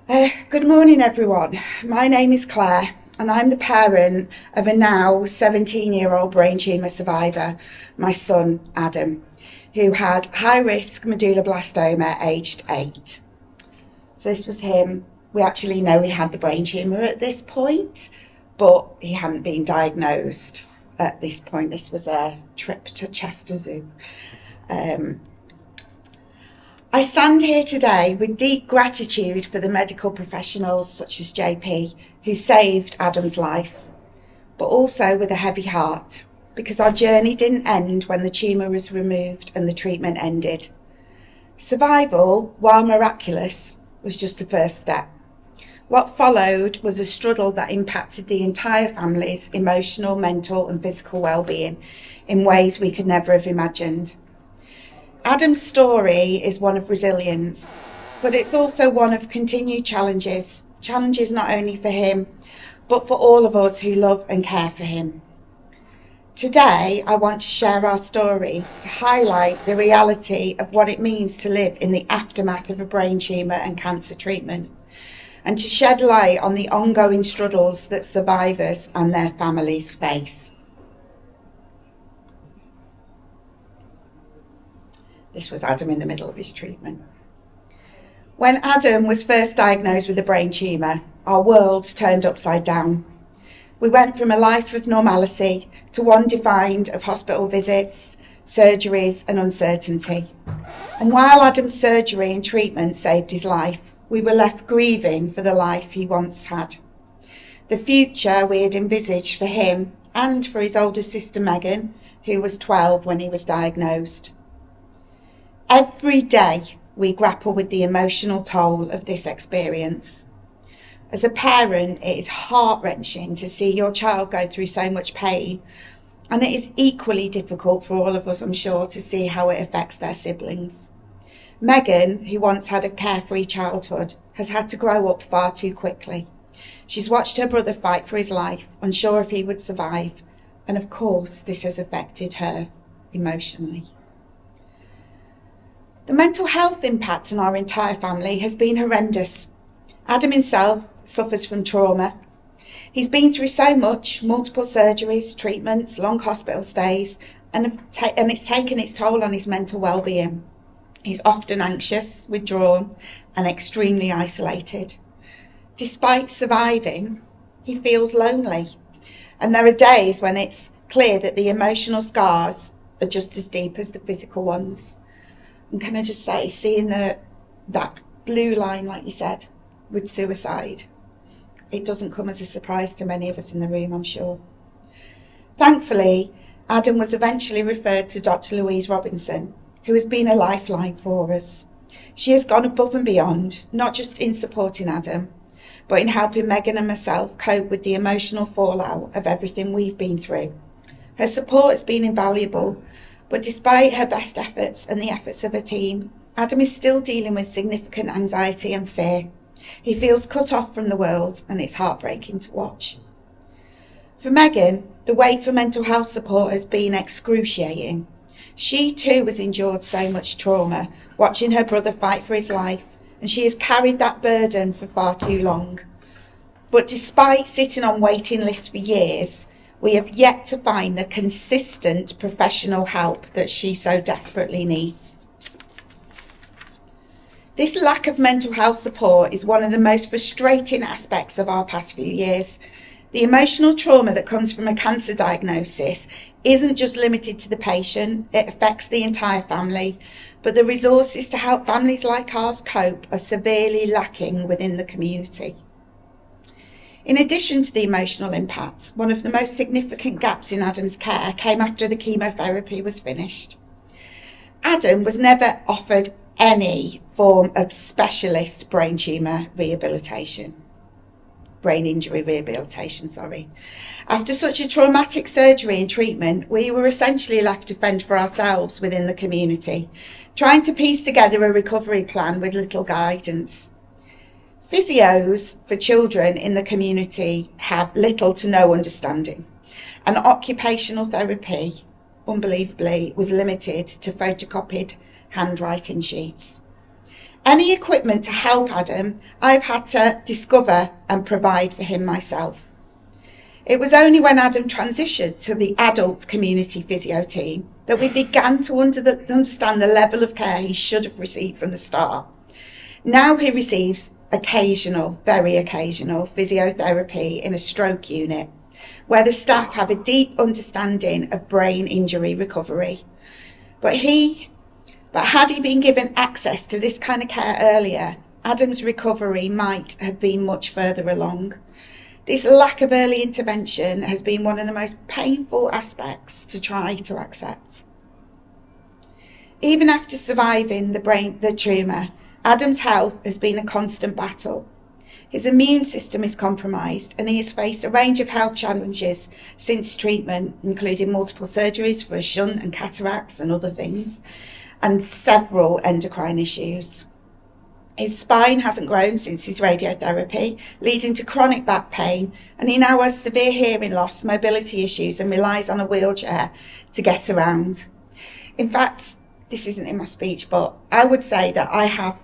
Good morning, everyone. My name is Claire, and I'm the parent of a now 17-year-old brain tumour survivor, my son Adam, who had high-risk medulloblastoma aged 8. So this was him. We actually know he had the brain tumour at this point, but he hadn't been diagnosed at this point. This was a trip to Chester Zoo. I stand here today with deep gratitude for the medical professionals such as JP who saved Adam's life, but also with a heavy heart because our journey didn't end when the tumour was removed and the treatment ended. Survival, while miraculous, was just the first step. What followed was a struggle that impacted the entire family's emotional, mental and physical well-being in ways we could never have imagined. Adam's story is one of resilience, but it's also one of continued challenges not only for him, but for all of us who love and care for him. Today, I want to share our story to highlight the reality of what it means to live in the aftermath of a brain tumour and cancer treatment, and to shed light on the ongoing struggles that survivors and their families face. This was Adam in the middle of his treatment. When Adam was first diagnosed with a brain tumour, our world turned upside down. We went from a life of normality to one defined of hospital visits, surgeries and uncertainty. And while Adam's surgery and treatment saved his life, we were left grieving for the life he once had. The future we had envisaged for him and for his older sister Megan, who was 12 when he was diagnosed. Every day we grapple with the emotional toll of this experience. As a parent, it is heart-wrenching to see your child go through so much pain, and it is equally difficult for all of us, I'm sure, to see how it affects their siblings. Megan, who once had a carefree childhood, has had to grow up far too quickly. She's watched her brother fight for his life, unsure if he would survive, and of course this has affected her emotionally. The mental health impact on our entire family has been horrendous. Adam himself suffers from trauma. He's been through so much, multiple surgeries, treatments, long hospital stays, and it's taken its toll on his mental well-being. He's often anxious, withdrawn, and extremely isolated. Despite surviving, he feels lonely. And there are days when it's clear that the emotional scars are just as deep as the physical ones. And can I just say, seeing that blue line, like you said, with suicide, it doesn't come as a surprise to many of us in the room, I'm sure. Thankfully, Adam was eventually referred to Dr. Louise Robinson, who has been a lifeline for us. She has gone above and beyond, not just in supporting Adam, but in helping Megan and myself cope with the emotional fallout of everything we've been through. Her support has been invaluable, but despite her best efforts and the efforts of her team, Adam is still dealing with significant anxiety and fear. He feels cut off from the world, and it's heartbreaking to watch. For Megan, the wait for mental health support has been excruciating. She too has endured so much trauma, watching her brother fight for his life, and she has carried that burden for far too long. But despite sitting on waiting lists for years, we have yet to find the consistent professional help that she so desperately needs. This lack of mental health support is one of the most frustrating aspects of our past few years. The emotional trauma that comes from a cancer diagnosis isn't just limited to the patient, it affects the entire family, but the resources to help families like ours cope are severely lacking within the community. In addition to the emotional impact, one of the most significant gaps in Adam's care came after the chemotherapy was finished. Adam was never offered any form of specialist brain injury rehabilitation. After such a traumatic surgery and treatment, we were essentially left to fend for ourselves within the community, trying to piece together a recovery plan with little guidance. Physios for children in the community have little to no understanding, and occupational therapy, unbelievably, was limited to photocopied handwriting sheets. Any equipment to help Adam, I've had to discover and provide for him myself. It was only when Adam transitioned to the adult community physio team that we began to understand the level of care he should have received from the start. Now he receives occasional, very occasional physiotherapy in a stroke unit, where the staff have a deep understanding of brain injury recovery. But had he been given access to this kind of care earlier, Adam's recovery might have been much further along. This lack of early intervention has been one of the most painful aspects to try to accept. Even after surviving the tumour, Adam's health has been a constant battle. His immune system is compromised and he has faced a range of health challenges since treatment, including multiple surgeries for a shunt and cataracts and other things, and several endocrine issues. His spine hasn't grown since his radiotherapy, leading to chronic back pain, and he now has severe hearing loss, mobility issues, and relies on a wheelchair to get around. In fact, this isn't in my speech, but I would say that I have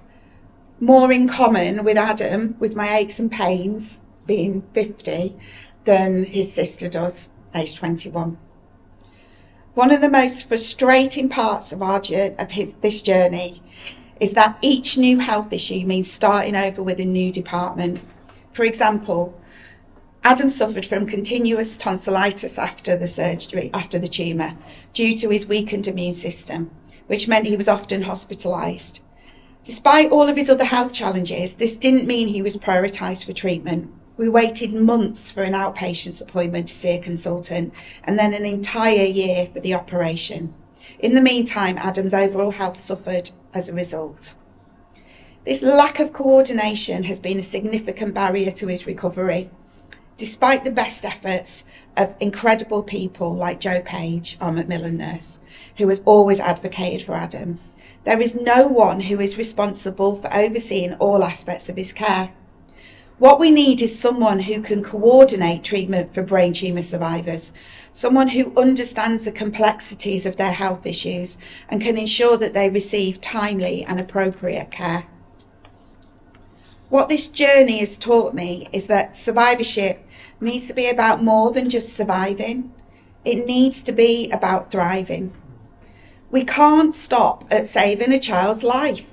more in common with Adam, with my aches and pains, being 50, than his sister does, aged 21. One of the most frustrating parts of this journey is that each new health issue means starting over with a new department. For example, Adam suffered from continuous tonsillitis after the tumour, due to his weakened immune system, which meant he was often hospitalised. Despite all of his other health challenges, this didn't mean he was prioritised for treatment. We waited months for an outpatient's appointment to see a consultant, and then an entire year for the operation. In the meantime, Adam's overall health suffered as a result. This lack of coordination has been a significant barrier to his recovery. Despite the best efforts of incredible people like Joe Page, our Macmillan nurse, who has always advocated for Adam, there is no one who is responsible for overseeing all aspects of his care. What we need is someone who can coordinate treatment for brain tumour survivors, someone who understands the complexities of their health issues and can ensure that they receive timely and appropriate care. What this journey has taught me is that survivorship needs to be about more than just surviving. It needs to be about thriving. We can't stop at saving a child's life.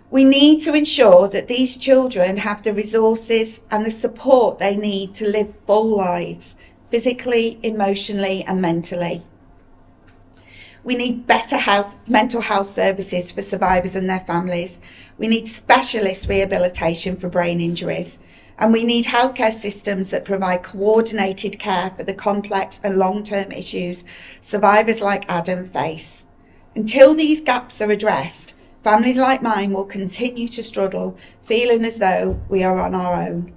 We need to ensure that these children have the resources and the support they need to live full lives, physically, emotionally, and mentally. We need better mental health services for survivors and their families. We need specialist rehabilitation for brain injuries. And we need healthcare systems that provide coordinated care for the complex and long-term issues survivors like Adam face. Until these gaps are addressed, families like mine will continue to struggle, feeling as though we are on our own.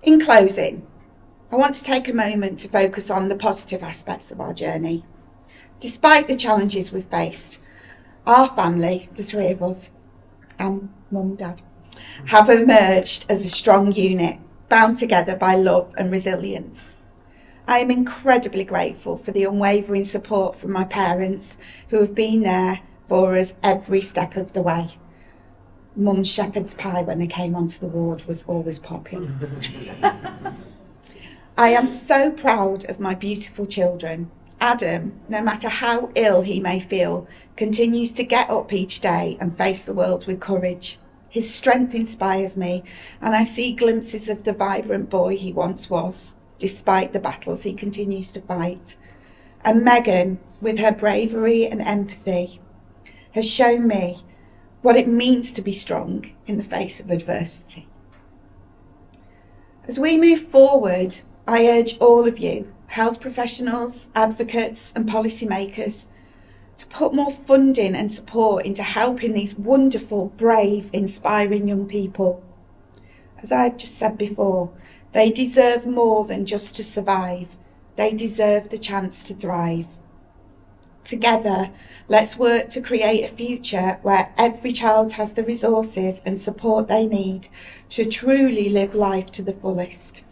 In closing, I want to take a moment to focus on the positive aspects of our journey. Despite the challenges we've faced, our family, the three of us, and Mum and Dad, have emerged as a strong unit, bound together by love and resilience. I am incredibly grateful for the unwavering support from my parents, who have been there for us every step of the way. Mum's shepherd's pie when they came onto the ward was always popular. I am so proud of my beautiful children. Adam, no matter how ill he may feel, continues to get up each day and face the world with courage. His strength inspires me, and I see glimpses of the vibrant boy he once was, despite the battles he continues to fight. And Megan, with her bravery and empathy, has shown me what it means to be strong in the face of adversity. As we move forward, I urge all of you, health professionals, advocates and policymakers, to put more funding and support into helping these wonderful, brave, inspiring young people. As I've just said before, they deserve more than just to survive. They deserve the chance to thrive. Together, let's work to create a future where every child has the resources and support they need to truly live life to the fullest.